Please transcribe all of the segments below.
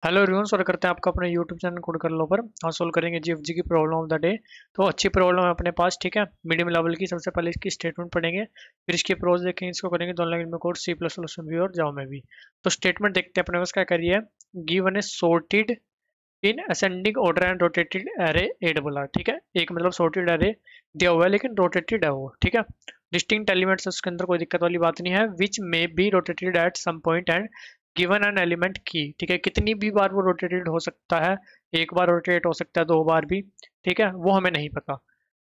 Hello everyone, स्वागत करते हैं आपका अपने यूट्यूब चैनल कोड कर लो पर। आज सोल्व करेंगे जीएफजी की प्रॉब्लम ऑफ द डे। तो अच्छी प्रॉब्लम है अपने पास, ठीक है। मीडियम लेवल की सबसे पहले इसकी स्टेटमेंट पढ़ेंगे, फिर इसके प्रोज देखेंगे, इसको करेंगे दोनों लैंग्वेज में कोड, सी प्लस प्लस में भी और जावा में भी। तो स्टेटमेंट देखते हैं अपने पास क्या करिए। Given a sorted in ascending order and rotated array एड बोला, ठीक है। एक मतलब sorted एरे दिया हुआ है लेकिन रोटेटेड है वो, ठीक है। डिस्टिंक्ट एलिमेंट्स उसके अंदर कोई दिक्कत वाली बात नहीं है। Which may be rotated at some point and given an element की, ठीक है। कितनी भी बार वो रोटेटेड हो सकता है, एक बार रोटेट हो सकता है, दो बार भी, ठीक है, वो हमें नहीं पता।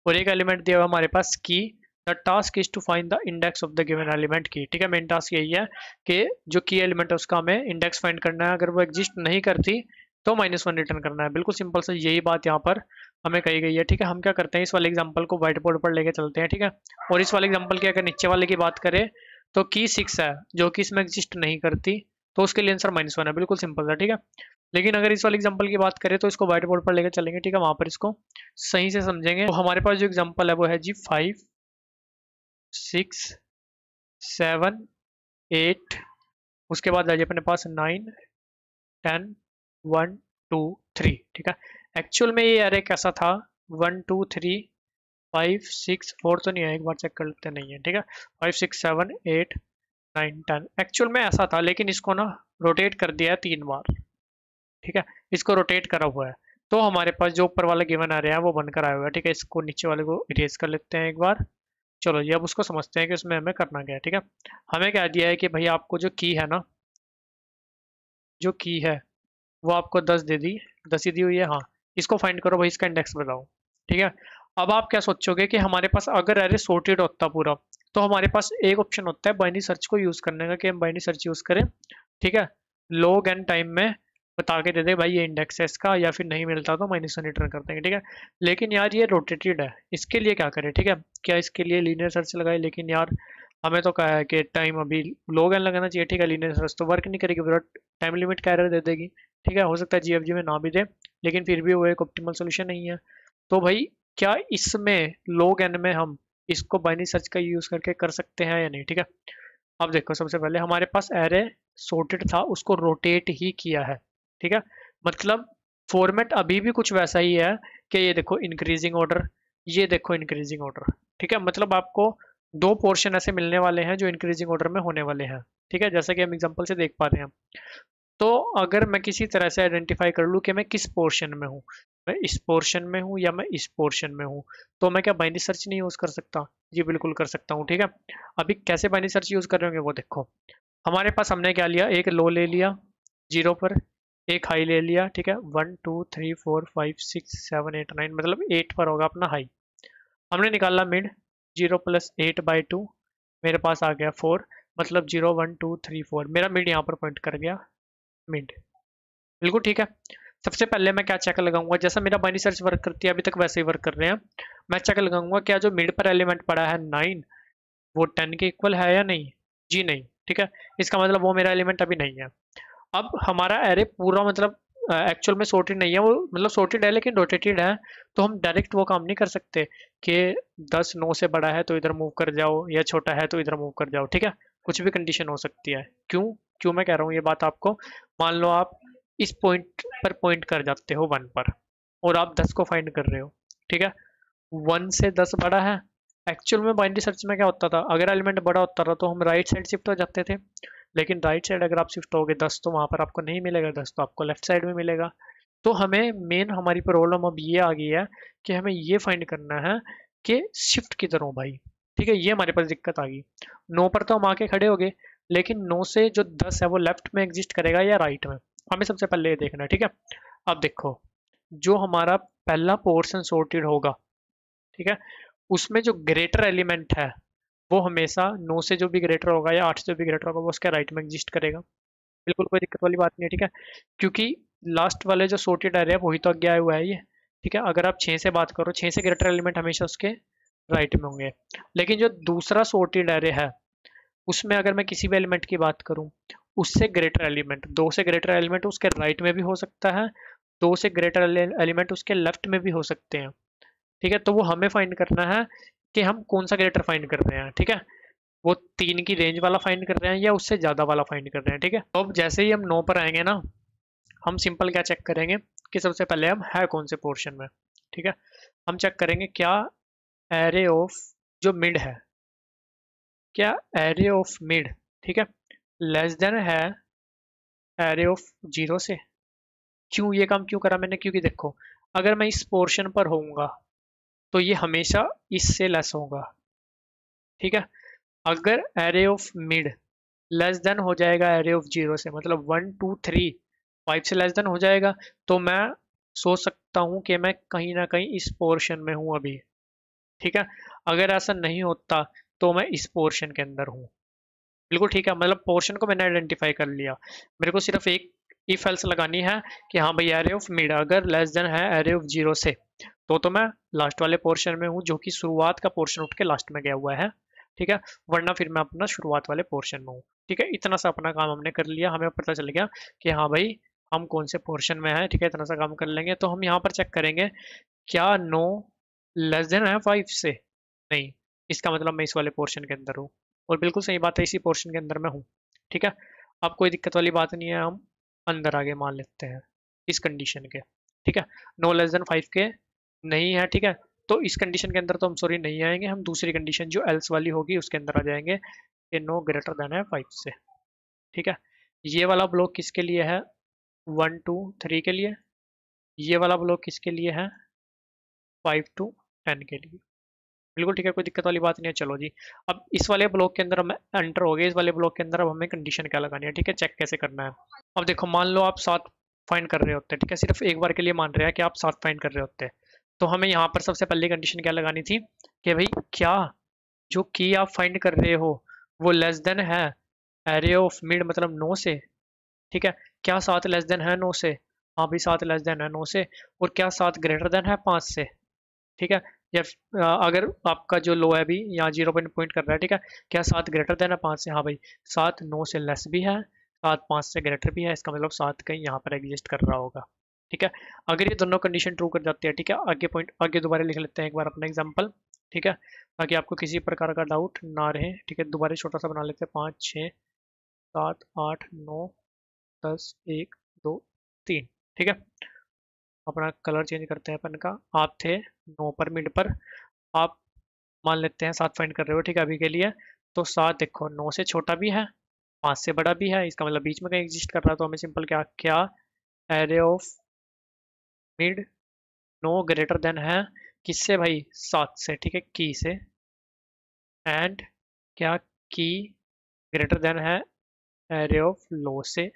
और एक एलिमेंट दिया हुआ हमारे पास की। The task is to find the index of the given element की, ठीक है। मेन टास्क यही है कि जो की एलिमेंट है उसका हमें इंडेक्स फाइंड करना है। अगर वो एग्जिस्ट नहीं करती तो -1 रिटर्न करना है। बिल्कुल सिंपल से यही बात यहाँ पर हमें कही गई है, ठीक है। हम क्या करते हैं, इस वाले एग्जांपल को व्हाइट बोर्ड पर लेके चलते हैं, ठीक है। और इस वाले एग्जांपल की अगर नीचे वाले की बात करें तो की 6 है जो कि इसमें एग्जिस्ट नहीं करती, तो उसके लिए आंसर -1 है। बिल्कुल सिंपल है, ठीक है। लेकिन अगर इस वाले एग्जांपल की बात करें तो इसको व्हाइट बोर्ड पर लेकर चलेंगे, ठीक है। वहां पर इसको सही से समझेंगे। तो हमारे पास जो एग्जांपल है वो है जी 5 6 7 8, उसके बाद आ जाए अपने पास 9 10 1 2 3, ठीक है। एक्चुअल में ये अरे कैसा था, 1 2 3 5 6 4 तो नहीं है, एक बार चेक कर लेते हैं, नहीं है, ठीक है। 5 6 7 8 9 10 एक्चुअल में ऐसा था, लेकिन इसको ना रोटेट कर दिया है 3 बार, ठीक है। इसको रोटेट करा हुआ है, तो हमारे पास जो ऊपर वाला गिवन आ रहा है वो बनकर आया हुआ है, ठीक है। इसको नीचे वाले को इरेज कर लेते हैं एक बार। चलो जी, अब उसको समझते हैं कि उसमें हमें करना क्या है, ठीक है। हमें क्या दिया है कि भाई आपको जो की है ना, जो की है वो आपको 10 दे दी, 10 ही दी हुई है, हाँ। इसको फाइंड करो भाई, इसका इंडेक्स बताओ, ठीक है। अब आप क्या सोचोगे कि हमारे पास अगर एरे सॉर्टेड होता पूरा, तो हमारे पास एक ऑप्शन होता है बाइनरी सर्च को यूज करने का, कि हम बाइनरी सर्च यूज करें, ठीक है। लॉग एन टाइम में बता के दे दे भाई ये इंडेक्स है इसका, या फिर नहीं मिलता तो -1 रिटर्न कर देंगे, ठीक है। लेकिन यार ये रोटेटेड है, इसके लिए क्या करें, ठीक है। क्या इसके लिए लीनियर सर्च लगाए, लेकिन यार हमें तो कहा है कि टाइम अभी लॉग एन लगाना चाहिए, ठीक है। लीनियर सर्च तो वर्क नहीं करेगी, पूरा टाइम लिमिट का एरर दे देगी, ठीक है। हो सकता है जीएफजी में ना भी दे, लेकिन फिर भी वो एक ऑप्टिमल सोल्यूशन नहीं है। तो भाई क्या इसमें log n में हम इसको बाइनरी सर्च का यूज करके कर सकते हैं या नहीं, ठीक है। अब देखो, सबसे पहले हमारे पास एरे सॉर्टेड था, उसको रोटेट ही किया है, ठीक है। मतलब फॉर्मेट अभी भी कुछ वैसा ही है कि ये देखो इंक्रीजिंग ऑर्डर, ये देखो इंक्रीजिंग ऑर्डर, ठीक है। मतलब आपको दो पोर्शन ऐसे मिलने वाले हैं जो इंक्रीजिंग ऑर्डर में होने वाले हैं, ठीक है, जैसा कि हम एग्जांपल से देख पा रहे हैं। तो अगर मैं किसी तरह से आइडेंटिफाई कर लूँ कि मैं किस पोर्शन में हूँ, मैं इस पोर्शन में हूँ या मैं इस पोर्शन में हूँ, तो मैं क्या बाइनरी सर्च नहीं यूज़ कर सकता? जी बिल्कुल कर सकता हूँ, ठीक है। अभी कैसे बाइनरी सर्च यूज़ कर रहे होंगे वो देखो। हमारे पास हमने क्या लिया, एक लो ले लिया 0 पर, एक हाई ले लिया, ठीक है। 1 2 3 4 5 6 7 8 9, मतलब 8 पर होगा अपना हाई। हमने निकाला मिड, 0 प्लस 8/2, मेरे पास आ गया 4, मतलब 0 1 2 3 4, मेरा मिड यहाँ पर पॉइंट कर गया, मिड। बिल्कुल ठीक है। सबसे पहले मैं क्या चेक लगाऊंगा, जैसा मेरा बाइनरी सर्च वर्क करती है अभी तक वैसे ही वर्क कर रहे हैं। मैं चेक लगाऊंगा क्या जो मिड पर एलिमेंट पड़ा है 9, वो 10 के इक्वल है या नहीं। जी नहीं, ठीक है। इसका मतलब वो मेरा एलिमेंट अभी नहीं है। अब हमारा एरे पूरा मतलब एक्चुअल में सॉर्टेड नहीं है, वो मतलब सॉर्टेड है लेकिन रोटेटेड है। तो हम डायरेक्ट वो काम नहीं कर सकते कि 10 9 से बड़ा है तो इधर मूव कर जाओ, या छोटा है तो इधर मूव कर जाओ, ठीक है। कुछ भी कंडीशन हो सकती है। क्यों क्यों मैं कह रहा हूँ ये बात आपको, मान लो आप इस पॉइंट पर पॉइंट कर जाते हो 1 पर, और आप 10 को फाइंड कर रहे हो, ठीक है। 1 से 10 बड़ा है। एक्चुअल में बाइनरी सर्च में क्या होता था, अगर एलिमेंट बड़ा होता था तो हम राइट साइड शिफ्ट हो जाते थे, लेकिन राइट साइड अगर आप शिफ्ट होगे 10 तो वहां पर आपको नहीं मिलेगा 10, तो आपको लेफ्ट साइड में मिलेगा। तो हमें मेन हमारी प्रॉब्लम अब ये आ गई है कि हमें ये फाइंड करना है कि शिफ्ट किधर हो भाई, ठीक है। ये हमारे पास दिक्कत आ गई। 9 पर तो हम आके खड़े हो गए, लेकिन 9 से जो 10 है वो लेफ्ट में एग्जिस्ट करेगा या राइट में, हमें सबसे पहले ये देखना है, ठीक है। अब देखो, जो हमारा पहला पोर्शन सॉर्टेड होगा, ठीक है, उसमें जो ग्रेटर एलिमेंट है वो हमेशा 9 से जो भी ग्रेटर होगा या 8 से जो भी ग्रेटर होगा वो उसके राइट में एग्जिस्ट करेगा। बिल्कुल कोई दिक्कत वाली बात नहीं है, ठीक है। क्योंकि लास्ट वाले जो सॉर्टेड एरे है वही तो आगे आया हुआ है ये, ठीक है। अगर आप 6 से बात करो, 6 से ग्रेटर एलिमेंट हमेशा उसके राइट में होंगे। लेकिन जो दूसरा सॉर्टेड एरे है उसमें अगर मैं किसी भी एलिमेंट की बात करूं, उससे ग्रेटर एलिमेंट, 2 से ग्रेटर एलिमेंट उसके राइट में भी हो सकता है, 2 से ग्रेटर एलिमेंट उसके लेफ्ट में भी हो सकते हैं, ठीक है। तो वो हमें फाइंड करना है कि हम कौन सा ग्रेटर फाइंड कर रहे हैं, ठीक है। वो 3 की रेंज वाला फाइंड कर रहे हैं या उससे ज्यादा वाला फाइंड कर रहे हैं, ठीक है। तो अब जैसे ही हम 9 पर आएंगे ना, हम सिंपल क्या चेक करेंगे कि सबसे पहले हम है कौन से पोर्शन में, ठीक है। हम चेक करेंगे क्या एरे ऑफ जो मिड है, क्या एरे ऑफ मिड, ठीक है, लेस देन है एरे ऑफ जीरो से। क्यों ये काम क्यों करा मैंने, क्योंकि देखो अगर मैं इस पोर्शन पर होऊंगा तो ये हमेशा इससे लेस होगा, ठीक है। अगर array of mid less than हो जाएगा एरे ऑफ जीरो से, मतलब 1 2 3 5 से लेस देन हो जाएगा, तो मैं सोच सकता हूँ कि मैं कहीं ना कहीं इस पोर्शन में हूँ अभी, ठीक है। अगर ऐसा नहीं होता तो मैं इस पोर्शन के अंदर हूँ, बिल्कुल ठीक है। मतलब पोर्शन को मैंने आइडेंटिफाई कर लिया, मेरे को सिर्फ एक इफ एल्स लगानी है कि हाँ भाई एरे ऑफ मिड अगर लेस देन है एरे ऑफ जीरो से, तो मैं लास्ट वाले पोर्शन में हूँ, जो कि शुरुआत का पोर्शन उठ के लास्ट में गया हुआ है, ठीक है। वरना फिर मैं अपना शुरुआत वाले पोर्शन में हूँ, ठीक है। इतना सा अपना काम हमने कर लिया, हमें पता चल गया कि हाँ भाई हम कौन से पोर्शन में हैं, ठीक है। इतना सा काम कर लेंगे तो हम यहाँ पर चेक करेंगे क्या नो लेस देन है 5 से, नहीं, इसका मतलब मैं इस वाले पोर्शन के अंदर हूँ, और बिल्कुल सही बात है, इसी पोर्शन के अंदर मैं हूँ, ठीक है। अब कोई दिक्कत वाली बात नहीं है, हम अंदर आगे मान लेते हैं इस कंडीशन के, ठीक है। नो लेस देन 5 के नहीं है, ठीक है। तो इस कंडीशन के अंदर तो हम सॉरी नहीं आएंगे, हम दूसरी कंडीशन जो एल्स वाली होगी उसके अंदर आ जाएंगे कि नो ग्रेटर देन है 5 से, ठीक है। ये वाला ब्लॉक किसके लिए है, 1 2 3 के लिए। ये वाला ब्लॉक किसके लिए है, 5 to 10 के लिए, बिल्कुल ठीक है, कोई दिक्कत वाली बात नहीं है। चलो जी, अब इस वाले ब्लॉक के अंदर हम एंटर हो गए, इस वाले ब्लॉक के अंदर अब हमें कंडीशन क्या लगानी है, ठीक है, चेक कैसे करना है। अब देखो मान लो आप 7 फाइंड कर रहे होते हैं, ठीक है, सिर्फ एक बार के लिए मान रहे हैं कि आप 7 फाइंड कर रहे होते हैं, तो हमें यहाँ पर सबसे पहली कंडीशन क्या लगानी थी कि भाई क्या जो की आप फाइंड कर रहे हो वो लेस देन है एरे ऑफ मिड मतलब 9 से, ठीक है। क्या 7 लेस देन है 9 से, हाँ भाई 7 लेस देन है 9 से। और क्या 7 ग्रेटर देन है 5 से, ठीक है। या अगर आपका जो लो है अभी यहाँ 0 पॉइंट कर रहा है, ठीक है, क्या 7 ग्रेटर देन है 5 से, हाँ भाई 7 9 से लेस भी है, 7 5 से ग्रेटर भी है, इसका मतलब 7 कहीं यहाँ पर एग्जिस्ट कर रहा होगा, ठीक है। अगर ये दोनों कंडीशन ट्रू कर जाती है, ठीक है, आगे पॉइंट आगे दोबारा लिख लेते हैं एक बार अपना एग्जाम्पल, ठीक है, ताकि आपको किसी प्रकार का डाउट ना रहे, ठीक है। दोबारा छोटा सा बना लेते हैं, 5 6 7 8 9 10 1 2 3, ठीक है। अपना कलर चेंज करते हैं पेन का, आप थे 9 पर मिड पर, आप मान लेते हैं 7 फाइंड कर रहे हो, ठीक है, अभी के लिए। तो 7 देखो 9 से छोटा भी है 5 से बड़ा भी है, इसका मतलब बीच में कहीं एग्जिस्ट कर रहा है, तो हमें सिंपल क्या क्या array of mid no greater than है किससे भाई 7 से, ठीक है, की से, एंड क्या की ग्रेटर देन है एरे ऑफ लो से,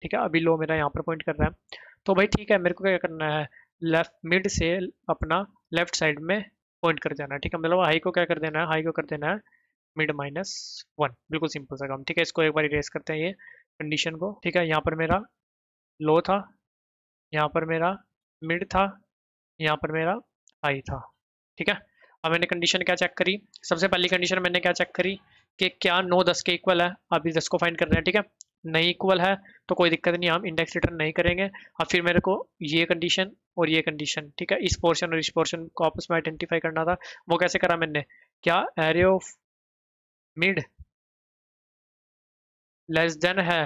ठीक है। अभी लो मेरा यहाँ पर पॉइंट कर रहा है, तो भाई ठीक है, मेरे को क्या करना है, लेफ्ट मिड से अपना लेफ्ट साइड में पॉइंट कर जाना है, ठीक है। मतलब हाई को क्या कर देना है, हाई को कर देना है मिड -1, बिल्कुल सिंपल सा काम, ठीक है। इसको एक बार इरेज करते हैं ये कंडीशन को, ठीक है। यहाँ पर मेरा लो था, यहाँ पर मेरा मिड था, यहाँ पर मेरा हाई था, ठीक है। अब मैंने कंडीशन क्या चेक करी, सबसे पहली कंडीशन मैंने क्या चेक करी कि क्या 9 10 के इक्वल है, अभी 10 को फाइंड कर रहे हैं, ठीक है। नहीं इक्वल है तो कोई दिक्कत नहीं, हम इंडेक्स रिटर्न नहीं करेंगे। अब फिर मेरे को ये कंडीशन और ये कंडीशन, ठीक है, इस पोर्शन और इस पोर्शन को आपस में आइडेंटिफाई करना था, वो कैसे करा मैंने, क्या array of mid less than है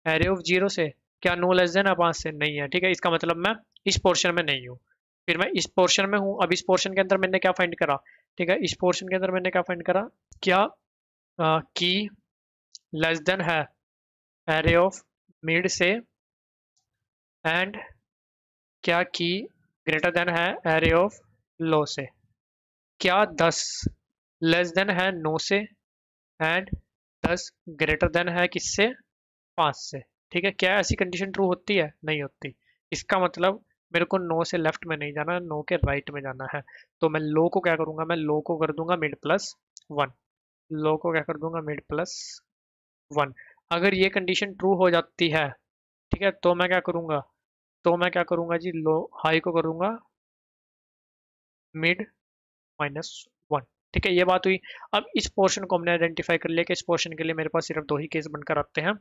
एरे ऑफ जीरो से, क्या नो लेस देन है 5 से, नहीं है, ठीक है। इसका मतलब मैं इस पोर्शन में नहीं हूँ, फिर मैं इस पोर्शन में हूँ। अब इस पोर्शन के अंदर मैंने क्या फाइंड करा, ठीक है, इस पोर्शन के अंदर मैंने क्या फाइंड करा, क्या की लेस देन है एरे ऑफ मिड से, एंड क्या की ग्रेटर देन है एरे ऑफ लो से, क्या 10 लेस देन है 9 से, एंड 10 ग्रेटर देन है किससे 5 से, ठीक है। क्या ऐसी कंडीशन ट्रू होती है, नहीं होती। इसका मतलब मेरे को 9 से लेफ्ट में नहीं जाना, 9 के राइट में जाना है, तो मैं लो को क्या करूंगा, मैं लो को कर दूंगा मिड +1, लो को क्या कर दूंगा मिड +1। अगर ये कंडीशन ट्रू हो जाती है, ठीक है, तो मैं क्या करूंगा, तो मैं क्या करूंगा जी, लो हाई को करूंगा मिड -1, ठीक है, ये बात हुई। अब इस पोर्शन को हमने आइडेंटिफाई कर लिया कि इस पोर्शन के लिए मेरे पास सिर्फ दो ही केस बनकर आते हैं,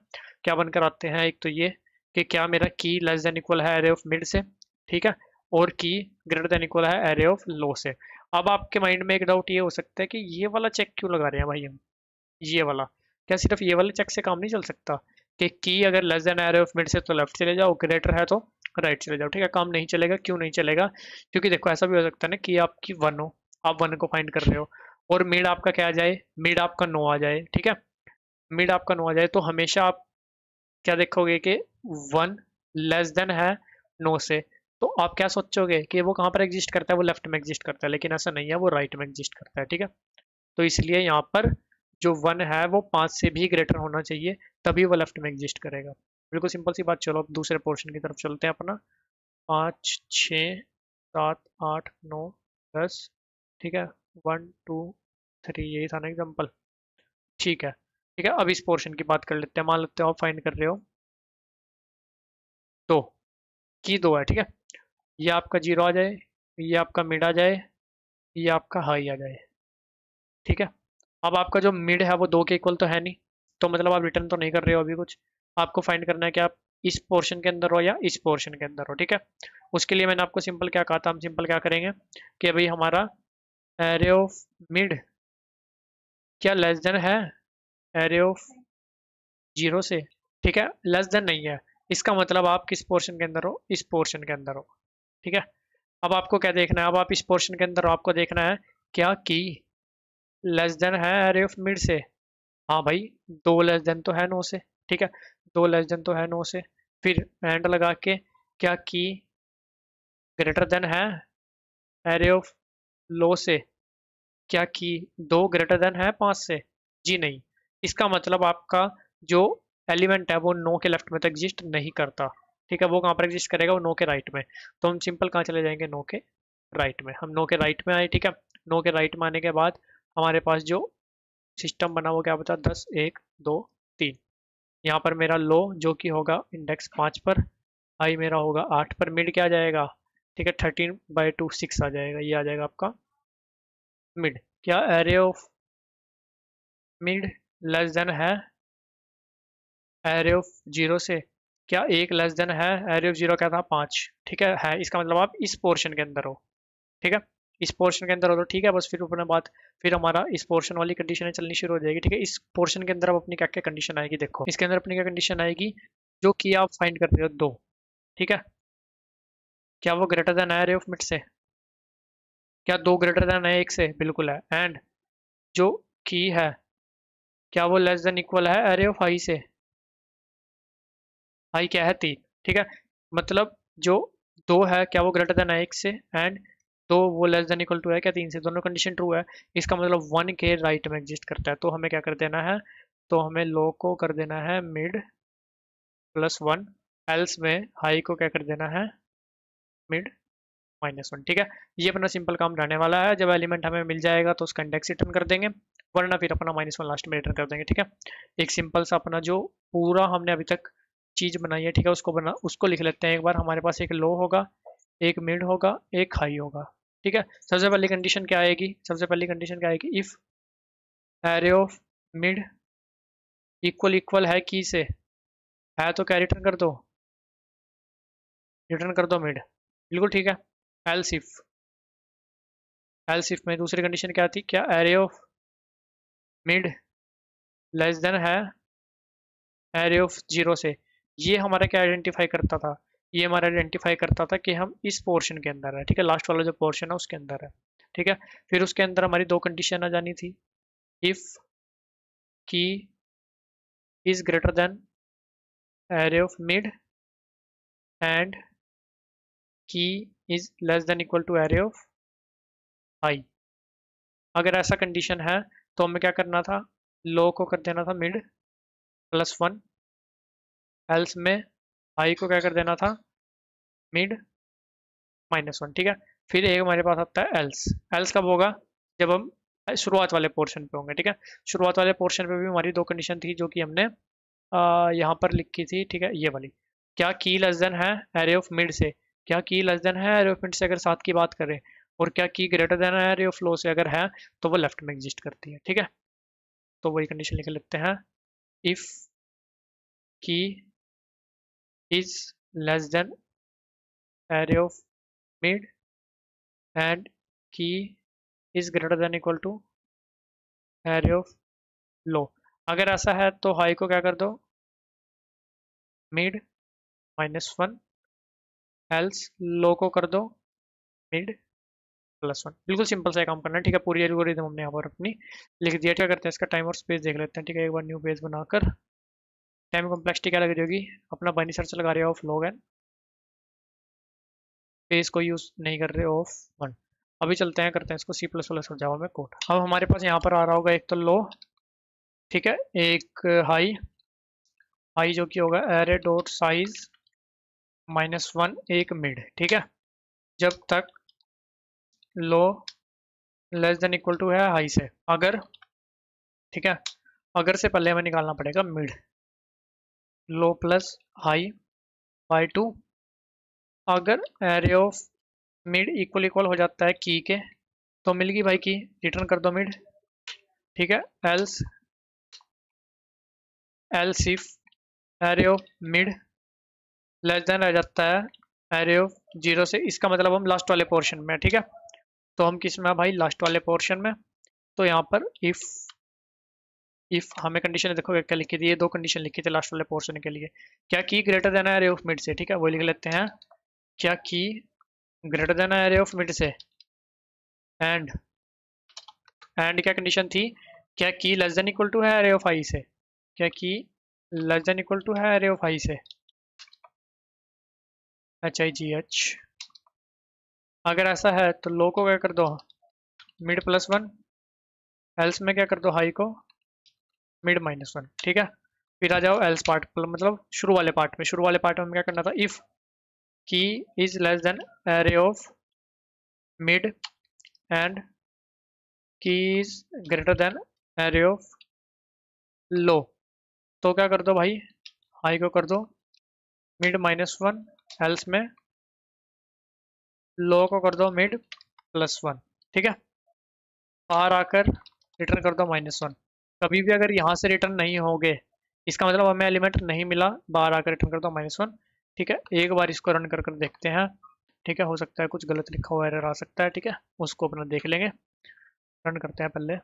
क्या बनकर आते हैं, एक तो ये कि क्या मेरा की लेस देन इक्वल है एरे ऑफ मिड से, ठीक है, और की ग्रेटर देन इक्वल है एरे ऑफ लो से। अब आपके माइंड में एक डाउट ये हो सकता है कि ये वाला चेक क्यों लगा रहे हैं भाई हम, ये वाला, क्या सिर्फ ये वाले चेक से काम नहीं चल सकता, कि की अगर less than array of mid से तो लेफ्ट चले जाओ, ग्रेटर है तो राइट चले जाओ, ठीक है। काम नहीं चलेगा, क्यों नहीं चलेगा? क्योंकि देखो ऐसा भी हो सकता है ना कि आपकी 1 हो, आप 1 को फाइंड कर रहे हो और मिड आपका क्या आ जाए, मिड आपका 9 आ जाए, ठीक है। मिड आपका 9 आ जाए तो हमेशा आप क्या देखोगे कि 1 लेस देन है 9 से, तो आप क्या सोचोगे कि वो कहाँ पर एग्जिस्ट करता है, वो लेफ्ट में एग्जिस्ट करता है, लेकिन ऐसा नहीं है, वो राइट में एग्जिस्ट करता है, ठीक है। तो इसलिए यहाँ पर जो 1 है वो 5 से भी ग्रेटर होना चाहिए, तभी वो लेफ्ट में एग्जिस्ट करेगा। बिल्कुल सिंपल सी बात। चलो अब दूसरे पोर्शन की तरफ चलते हैं अपना। 5 6 7 8 9 10, ठीक है। 1 2 3, यही था ना एग्जाम्पल, ठीक है। ठीक है, अब इस पोर्शन की बात कर लेते हैं। मान लेते हो आप फाइंड कर रहे हो 2 की 2 है, ठीक है। ये आपका 0 आ जाए, ये आपका मिड आ जाए, ये आपका हाई आ जाए, ठीक है। अब आपका जो मिड है वो 2 के इक्वल तो है नहीं, तो मतलब आप रिटर्न तो नहीं कर रहे हो अभी कुछ। आपको फाइंड करना है कि आप इस पोर्शन के अंदर हो या इस पोर्शन के अंदर हो, ठीक है। उसके लिए मैंने आपको सिंपल क्या कहा था, हम सिंपल क्या करेंगे कि भाई हमारा एरे ऑफ मिड क्या लेस देन है एरे ऑफ 0 से, ठीक है। लेस देन नहीं है, इसका मतलब आप किस पोर्शन के अंदर हो, इस पोर्शन के अंदर हो, ठीक है। अब आपको क्या देखना है, अब आप इस पोर्शन के अंदर हो, आपको देखना है क्या की लेस देन है एरे ऑफ मिड से। हाँ भाई, 2 लेस देन तो है 9 से, ठीक है। 2 लेस देन तो है 9 से, फिर एंड लगा के क्या की ग्रेटर देन है एरे ऑफ लो से, क्या की 2 ग्रेटर देन है 5 से, जी नहीं। इसका मतलब आपका जो एलिमेंट है वो 9 के लेफ्ट में तो एग्जिस्ट नहीं करता, ठीक है। वो कहाँ पर एग्जिस्ट करेगा, वो 9 के राइट में। तो हम सिंपल कहाँ चले जाएंगे, 9 के राइट में। हम 9 के राइट में आए, ठीक है। 9 के राइट में आने के बाद हमारे पास जो सिस्टम बना वो क्या बता, 10 1 2 3। यहाँ पर मेरा लो जो कि होगा इंडेक्स 5 पर, हाई मेरा होगा 8 पर, मिड क्या आ जाएगा, ठीक है, 13/2 6 आ जाएगा, ये आ जाएगा आपका मिड। क्या array of mid less than है एरे ऑफ 0 से, क्या एक लेस देन है एरे ऑफ 0 क्या था 5, ठीक है। इसका मतलब आप इस पोर्शन के अंदर हो, ठीक है। इस पोर्शन के अंदर हो तो ठीक है, बस फिर अपने बात, फिर हमारा इस पोर्शन वाली कंडीशन चलनी शुरू हो जाएगी, ठीक है। इस पोर्शन के अंदर अब अपनी क्या क्या कंडीशन आएगी, देखो इसके अंदर अपनी क्या कंडीशन आएगी, जो कि आप फाइंड कर रहे हो 2, ठीक है। क्या वो ग्रेटर देन है रे ऑफ मिड से, क्या 2 ग्रेटर देन है 1 से, बिल्कुल है। एंड जो की है क्या वो लेस देन इक्वल है एरे ऑफ हाई से, हाई क्या है 3, ठीक है। मतलब जो 2 है क्या वो ग्रेटर देन है 1 से, एंड 2 वो लेस देन इक्वल टू है क्या 3 से, दोनों कंडीशन ट्रू है। इसका मतलब 1 के राइट में एग्जिस्ट करता है, तो हमें क्या कर देना है, तो हमें लो को कर देना है मिड +1, एल्स में हाई को क्या कर देना है मिड -1, ठीक है। ये अपना सिंपल काम रहने वाला है। जब एलिमेंट हमें मिल जाएगा तो उसका इंडेक्स रिटर्न कर देंगे, वरना फिर अपना -1 लास्ट में रिटर्न कर देंगे, ठीक है। एक सिंपल सा अपना जो पूरा हमने अभी तक चीज बनाई है, ठीक है, उसको लिख लेते हैं एक बार। हमारे पास एक लो होगा, एक मिड होगा, एक हाई होगा, ठीक है। सबसे पहली कंडीशन क्या आएगी, सबसे पहली कंडीशन क्या आएगी, if array of mid equal equal है की से, है तो क्या रिटर्न कर दो मिड, बिल्कुल ठीक है। एल्स इफ, एल्स इफ में दूसरी कंडीशन क्या थी, क्या array of mid less than है एरे ऑफ 0 से। ये हमारा क्या आइडेंटिफाई करता था, ये हमारा आइडेंटिफाई करता था कि हम इस पोर्शन के अंदर है, ठीक है। लास्ट वाला जो पोर्शन है उसके अंदर है, ठीक है। फिर उसके अंदर हमारी 2 कंडीशन आ जानी थी, if key is greater than array of mid and key is less than equal to array of high. अगर ऐसा कंडीशन है तो हमें क्या करना था, लो को कर देना था मिड +1, एल्स में हाई को क्या कर देना था मिड -1, ठीक है। फिर एक हमारे पास आता है एल्स। एल्स कब होगा, जब हम शुरुआत वाले पोर्शन पे होंगे, ठीक है। शुरुआत वाले पोर्शन पे भी हमारी 2 कंडीशन थी जो कि हमने यहाँ पर लिखी थी, ठीक है, ये वाली। क्या की लेस देन है एरे ऑफ मिड से, क्या की लेस देन है एरे ऑफ मिड से अगर 7 की बात करें, और क्या की ग्रेटर देन है एरे ऑफ लो से अगर है, तो वो लेफ्ट में एग्जिस्ट करती है, ठीक है। तो वही कंडीशन लिख लेते हैं, if key is less than array of mid and key is greater than equal to array of low. अगर ऐसा है तो हाई को क्या कर दो मिड -1, एल्स लो को कर दो मिड +1। बिल्कुल सिंपल सा काम करना है, ठीक है। पूरी एल्गोरिथम हमने यहाँ पर अपनी लिख दिया। क्या करते हैं, इसका टाइम और स्पेस देख लेते हैं, ठीक है। एक बार न्यू पेज बनाकर टाइम कॉम्प्लेक्सिटी क्या लग जाएगी, अपना बाइनरी सर्च लगा रहे हो ऑफ log n, पेज को यूज नहीं कर रहे ऑफ 1। अभी चलते हैं, करते हैं इसको C++ और जावा में कोड। अब हमारे पास यहाँ पर आ रहा होगा एक तो लो, ठीक है, एक हाई, हाई जो कि होगा एरे डॉट साइज -1, एक मिड, ठीक है। जब तक लो लेस देन इक्वल टू है हाई से, अगर, ठीक है, अगर से पहले हमें निकालना पड़ेगा मिड, लो प्लस हाई बाय 2। अगर array of mid equal equal हो जाता है की के, तो मिल गई भाई की, रिटर्न कर दो मिड, ठीक है। Else else if array of mid less than रह जाता है एरे ऑफ 0 से, इसका मतलब हम लास्ट वाले पोर्शन में, ठीक है। तो हम किस में है भाई, लास्ट वाले पोर्शन में। तो यहाँ पर इफ हमें कंडीशन देखो क्या लिखी थी, ये दो कंडीशन लिखी थी लास्ट वाले पोर्शन के लिए। क्या की greater than array of mid से, ठीक है, वो लिख लेते हैं। क्या की greater than array of mid से, एंड क्या कंडीशन थी, क्या की लेस देन इक्वल टू है एरे ऑफ आई से, क्या की लेस देन इक्वल टू है एरे ऑफ आई से, HIGH। अगर ऐसा है तो लो को क्या कर दो मिड +1, एल्स में क्या कर दो हाई को मिड -1, ठीक है। फिर आ जाओ एल्स पार्ट, मतलब शुरू वाले पार्ट में। शुरू वाले पार्ट में हमें क्या करना था, if key is less than array of mid and key is greater than array of low, तो क्या कर दो भाई, हाई को कर दो मिड -1, एल्स में लो को कर दो मिड +1, ठीक है। बाहर आकर रिटर्न कर दो -1। कभी भी अगर यहाँ से रिटर्न नहीं होगे, इसका मतलब हमें एलिमेंट नहीं मिला, बाहर आकर रिटर्न कर दो -1, ठीक है। एक बार इसको रन कर देखते हैं, ठीक है। हो सकता है कुछ गलत लिखा हुआ एरर आ सकता है, ठीक है, उसको अपना देख लेंगे। रन करते हैं पहले,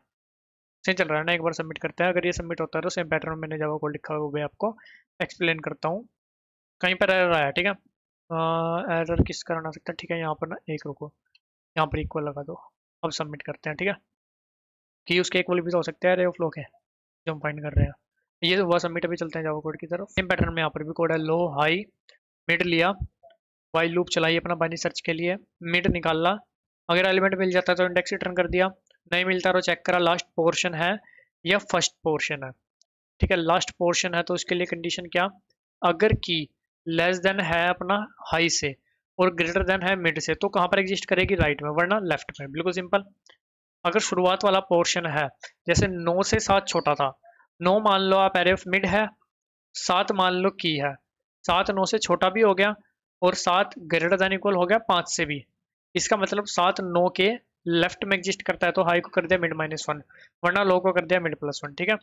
सही चल रहा है ना। एक बार सबमिट करते हैं, अगर ये सबमिट होता है तो सेम पैटर्न में मैंने जावा कोड लिखा हुआ है आपको एक्सप्लेन करता हूँ। कहीं पर एरर आया, ठीक है, एरर किस कारण आ सकता है, ठीक है। यहाँ पर ना एक रुको, यहाँ पर इक्वल लगा दो। अब सबमिट करते हैं, ठीक है। कि उसके इक्वल भी तो हो सकता है एरे ऑफ लो के, जो हम फाइंड कर रहे हैं। ये तो हुआ सबमिट। अभी चलते हैं जावा कोड की तरफ। सेम पैटर्न में यहाँ पर भी कोड है, लो हाई मिड लिया, वाइल लूप चलाई अपना बाइनरी सर्च के लिए, मिड निकाला। अगर एलिमेंट मिल जाता है तो इंडेक्स रिटर्न कर दिया, नहीं मिलता तो चेक करा लास्ट पोर्शन है या फर्स्ट पोर्शन है, ठीक है। लास्ट पोर्शन है तो उसके लिए कंडीशन क्या, अगर की लेस देन है अपना हाई से और ग्रेटर देन है मिड से, तो कहाँ पर एग्जिस्ट करेगी, राइट में, वरना लेफ्ट में। बिल्कुल सिंपल। अगर शुरुआत वाला पोर्शन है, जैसे 9 से 7 छोटा था, 9 मान लो आप एरे ऑफ मिड है, 7 मान लो की है, 7 9 से छोटा भी हो गया और 7 ग्रेटर देन इक्वल हो गया 5 से भी। इसका मतलब 7 9 के लेफ्ट में एग्जिस्ट करता है, तो हाई को कर दिया मिड -1, वरना लो को कर दिया मिड +1, ठीक है।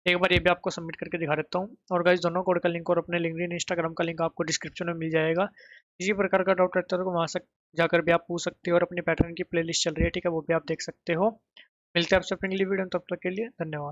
एक बार ये भी आपको सबमिट करके दिखा देता हूँ। और गाइस दोनों कोड का लिंक और अपने लिंक्डइन इंस्टाग्राम का लिंक आपको डिस्क्रिप्शन में मिल जाएगा। किसी प्रकार का डाउट रहता है तो वहाँ से जाकर भी आप पूछ सकते हो, और अपनी पैटर्न की प्लेलिस्ट चल रही है, ठीक है, वो भी आप देख सकते हो। मिलते हैं आपसे अपनी अगली वीडियो में, तब तक के लिए धन्यवाद।